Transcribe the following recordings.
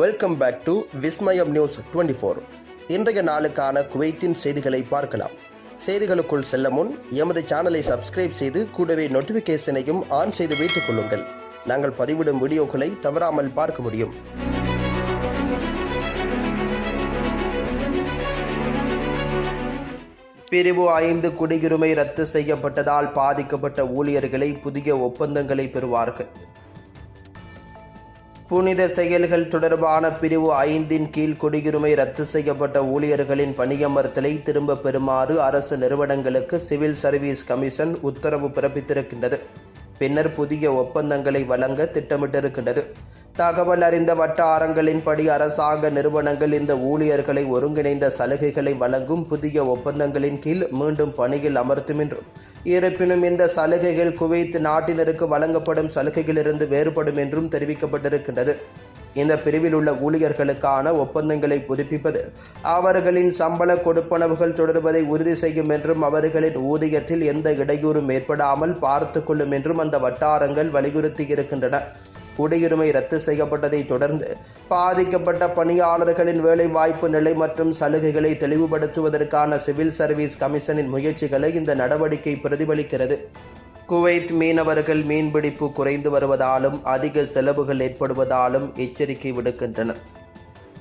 Welcome back to Vismayam news 24. இன்றைய நாளுக்கான குவைத்தின் செய்திகளை பார்க்கலாம். செய்திகளுக்குள் செல்ல முன் எமது சேனலை சப்ஸ்கிரைப் செய்து கூடவே நோட்டிஃபிகேஷனையும் ஆன் செய்து வைத்துக் கொள்ளுங்கள். நாங்கள் பதிவிடும் வீடியோக்களை தவறாமல் பார்க்க முடியும். பிரிவு 5 குடியுரிமை ரத்து செய்யப்பட்டதால் பாதிக்கப்பட்ட ஊழியர்களை புதிய ஒப்பந்தங்களை பெறுவார்கள். புனித செயல்கள் தொடர்பான பிரிவு 5 கீழ் குடியுரிமை ரத்து செய்யப்பட்ட ஊழியர்களின் பணியமர்த்தலை திரும்ப பெறுமாறு அரசு நிறுவனங்களுக்கு சிவில் சர்வீஸ் கமிஷன் உத்தரவு பிறப்பித்திருக்கின்றது. பின்னர் புதிய ஒப்பந்தங்களை வழங்க திட்டமிட்டிருக்கின்றது. தகவல் அறிந்த வட்டாரங்களின்படி அரசாங்க நிறுவனங்கள் இந்த ஊழியர்களை ஒருங்கிணைந்த சலுகைகளை வழங்கும் புதிய ஒப்பந்தங்களின் கீழ் மீண்டும் பணியில் அமர்த்தும் என்றும், இருப்பினும் இந்த சலுகைகள் குவைத் நாட்டினருக்கு வழங்கப்படும் சலுகைகளிலிருந்து வேறுபடும் என்றும் தெரிவிக்கப்பட்டிருக்கின்றது. இந்த பிரிவில் உள்ள ஊழியர்களுக்கான ஒப்பந்தங்களை புதுப்பிப்பது அவர்களின் சம்பள கொடுப்பனவுகள் தொடர்வதை உறுதி செய்யும் என்றும், அவர்களின் ஊதியத்தில் எந்த இடையூறும் ஏற்படாமல் பார்த்துக் கொள்ளும் என்றும் அந்த வட்டாரங்கள் வலியுறுத்தியிருக்கின்றன. குடியுரிமை ரத்து செய்யப்பட்டதை தொடர்ந்து பாதிக்கப்பட்ட பணியாளர்களின் வேலைவாய்ப்பு நிலை மற்றும் சலுகைகளை தெளிவுபடுத்துவதற்கான சிவில் சர்வீஸ் கமிஷனின் முயற்சிகளை இந்த நடவடிக்கை பிரதிபலிக்கிறது. குவைத் மீனவர்கள் மீன்பிடிப்பு குறைந்து வருவதாலும் அதிக செலவுகள் ஏற்படுவதாலும் எச்சரிக்கை விடுக்கின்றனர்.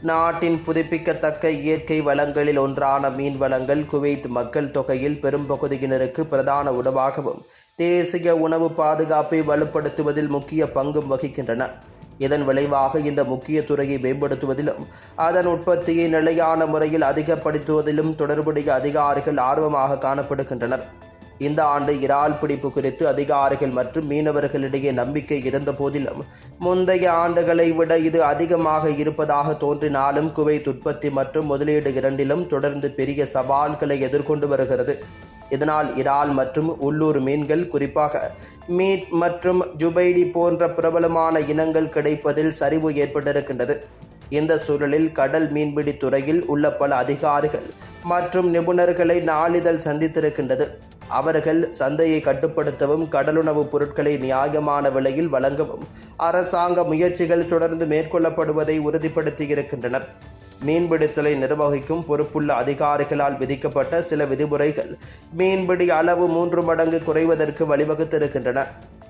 நாட்டின் புதுப்பிக்கத்தக்க இயற்கை வளங்களில் ஒன்றான மீன் வளங்கள் குவைத் மக்கள் தொகையில் பெரும்பகுதியினருக்கு பிரதான உணவாகவும் தேசிய உணவு பாதுகாப்பை வலுப்படுத்துவதில் முக்கிய பங்கும் வகிக்கின்றன. இதன் விளைவாக இந்த முக்கிய துறையை மேம்படுத்துவதிலும் அதன் உற்பத்தியை நிலையான முறையில் அதிகப்படுத்துவதிலும் தொடர்புடைய அதிகாரிகள் ஆர்வமாக காணப்படுகின்றனர். இந்த ஆண்டு இறால் பிடிப்பு குறித்து அதிகாரிகள் மற்றும் மீனவர்களிடையே நம்பிக்கை இருந்த போதிலும் முந்தைய ஆண்டுகளை விட இது அதிகமாக இருப்பதாக தோன்றினாலும் குவைத் உற்பத்தி மற்றும் முதலீடு இரண்டிலும் தொடர்ந்து பெரிய சவால்களை எதிர்கொண்டு வருகிறது. இதனால் இறால் மற்றும் உள்ளூர் மீன்கள், குறிப்பாக மீட் மற்றும் ஜுபைடி போன்ற பிரபலமான இனங்கள் கிடைப்பதில் சரிவு ஏற்பட்டிருக்கின்றது. இந்த சூழலில் கடல் மீன்பிடி துறையில் உள்ள பல அதிகாரிகள் மற்றும் நிபுணர்களை நாளிதழ் சந்தித்திருக்கின்றது. அவர்கள் சந்தையை கட்டுப்படுத்தவும் கடலுணவு பொருட்களை நியாயமான விலையில் வழங்கவும் அரசாங்க முயற்சிகள் தொடர்ந்து மேற்கொள்ளப்படுவதை உறுதிப்படுத்தியிருக்கின்றனர். மீன்பிடித்தலை நிர்வகிக்கும் பொறுப்புள்ள அதிகாரிகளால் விதிக்கப்பட்ட சில விதிமுறைகள் மீன்பிடி அளவு 3 மடங்கு குறைவதற்கு வழிவகுத்திருக்கின்றன.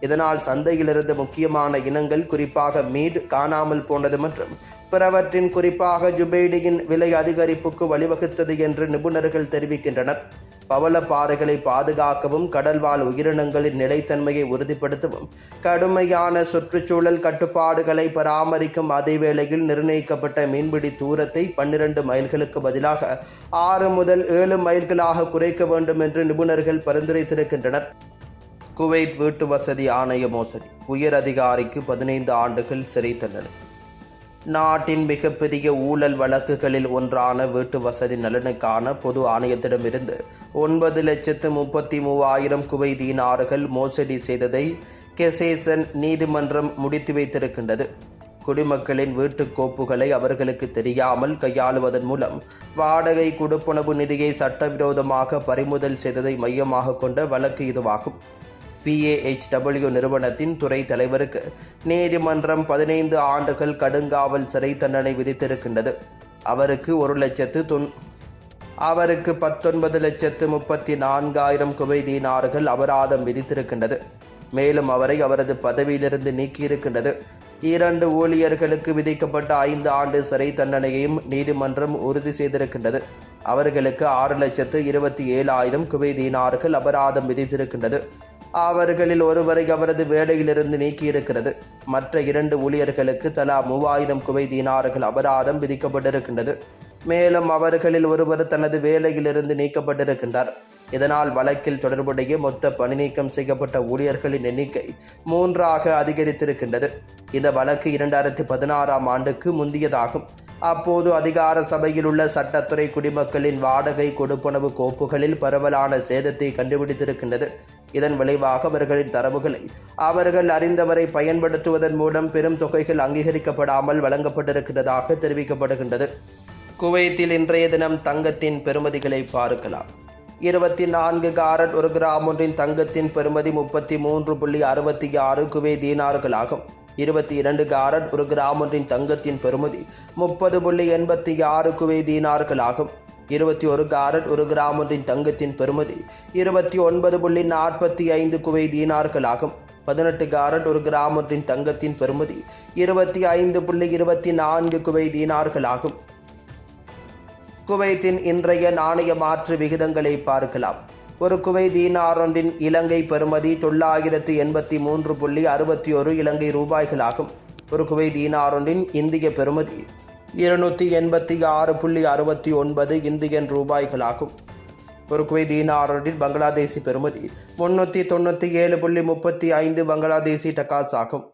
இதனால் சந்தையிலிருந்து முக்கியமான இனங்கள், குறிப்பாக மீட், காணாமல் போனது மற்றும் பிறவற்றின், குறிப்பாக ஜுபைடியின் விலை அதிகரிப்புக்கு வழிவகுத்தது என்று நிபுணர்கள் தெரிவிக்கின்றனர். பவளப்பாறைகளை பாதுகாக்கவும் கடல்வாழ் உயிரினங்களின் நிலைத்தன்மையை உறுதிப்படுத்தவும் கடுமையான சுற்றுச்சூழல் கட்டுப்பாடுகளை பராமரிக்கும் அதேவேளையில் நிர்ணயிக்கப்பட்ட மீன்பிடி தூரத்தை 12 மைல்களுக்கு பதிலாக 6 முதல் 7 மைல்களாக குறைக்க வேண்டும் என்று நிபுணர்கள் பரிந்துரைத்திருக்கின்றனர். குவைத் வீட்டு வசதி ஆணைய மோசடி, உயர் அதிகாரிக்கு 15 ஆண்டுகள் சிறை தண்டனை. நாட்டின் மிகப்பெரிய ஊழல் வழக்குகளில் ஒன்றான வீட்டு வசதி நலனுக்கான பொது ஆணையத்திடமிருந்து 9,33,000 குவைத் தீனார்கள் மோசடி செய்ததை கெசேசன் நீதிமன்றம் முடித்து வைத்திருக்கின்றது. குடிமக்களின் வீட்டுக் கோப்புகளை அவர்களுக்கு தெரியாமல் கையாளுவதன் மூலம் வாடகை கொடுப்பனவு நிதியை சட்டவிரோதமாக பறிமுதல் செய்ததை மையமாக கொண்ட வழக்கு இதுவாகும். PAHW நிறுவனத்தின் துறை தலைவருக்கு நீதிமன்றம் 15 ஆண்டுகள் கடுங்காவல் சிறை தண்டனை விதித்திருக்கின்றது. அவருக்கு 19,34,000 குவைத் தீனார்கள் அபராதம் விதித்திருக்கின்றது. மேலும் அவரை அவரது பதவியிலிருந்து நீக்கியிருக்கின்றது. 2 ஊழியர்களுக்கு விதிக்கப்பட்ட 5 ஆண்டு சிறை தண்டனையையும் நீதிமன்றம் உறுதி செய்திருக்கின்றது. அவர்களுக்கு 6,27,000 குவைத் தீனார்கள் அபராதம் விதித்திருக்கின்றது. அவர்களில் ஒருவரை அவரது வேலையிலிருந்து நீக்கியிருக்கிறது. மற்ற 2 ஊழியர்களுக்கு தலா 3,000 குவைத் தீனார்கள் அபராதம் விதிக்கப்பட்டிருக்கின்றது. மேலும் அவர்களில் ஒருவர் தனது வேலையிலிருந்து நீக்கப்பட்டிருக்கின்றார். இதனால் வழக்கில் தொடர்புடைய மொத்த பணி நீக்கம் செய்யப்பட்ட ஊழியர்களின் எண்ணிக்கை 3ஆக அதிகரித்திருக்கின்றது. இந்த வழக்கு 2016ஆம் ஆண்டுக்கு முந்தியதாகும். அப்போது அதிகார சபையில் உள்ள சட்டத்துறை குடிமக்களின் வாடகை கொடுப்பனவு கோப்புகளில் பரவலான சேதத்தை கண்டுபிடித்திருக்கின்றது. இதன் விளைவாக அவர்களின் தரவுகளை அவர்கள் அறிந்தவரை பயன்படுத்துவதன் மூலம் பெரும் தொகைகள் அங்கீகரிக்கப்படாமல் வழங்கப்பட்டிருக்கிறதாக தெரிவிக்கப்படுகின்றது. குவைத்தில் இன்றைய தினம் தங்கத்தின் பெறுமதிகளை பார்க்கலாம். 24 காரட் 1 கிராம் ஒன்றின் தங்கத்தின் பெறுமதி 33.66 குவைத் தீனார்களாகும். 22 கேரட் 1 கிராம் ஒன்றின் தங்கத்தின் பெறுமதி 30.86 குவைத் தீனார்கள் ஆகும். 21 கேரட் 1 கிராம் ஒன்றின் தங்கத்தின் பெறுமதி 29.45 குவைத் தீனார்கள் ஆகும். 18 கேரட் 1 கிராம் ஒன்றின் தங்கத்தின் பெறுமதி 25.24 குவைத் தீனார்கள் ஆகும். குவைத்தின் இன்றைய நாணய மாற்று விகிதங்களை பார்க்கலாம். ஒரு குவைத் தீனார் ஒன்றின் இலங்கை பெறுமதி 983.61 இலங்கை ரூபாய்களாகும். ஒரு குவைத் தீனார் ஒன்றின் இந்திய பெறுமதி 286.69 இந்தியன் ரூபாய்களாகும். ஒரு குவைத் தீனார் ஒன்றின் பங்களாதேசி பெறுமதி 397.35 பங்களாதேசி டக்காஸ் ஆகும்.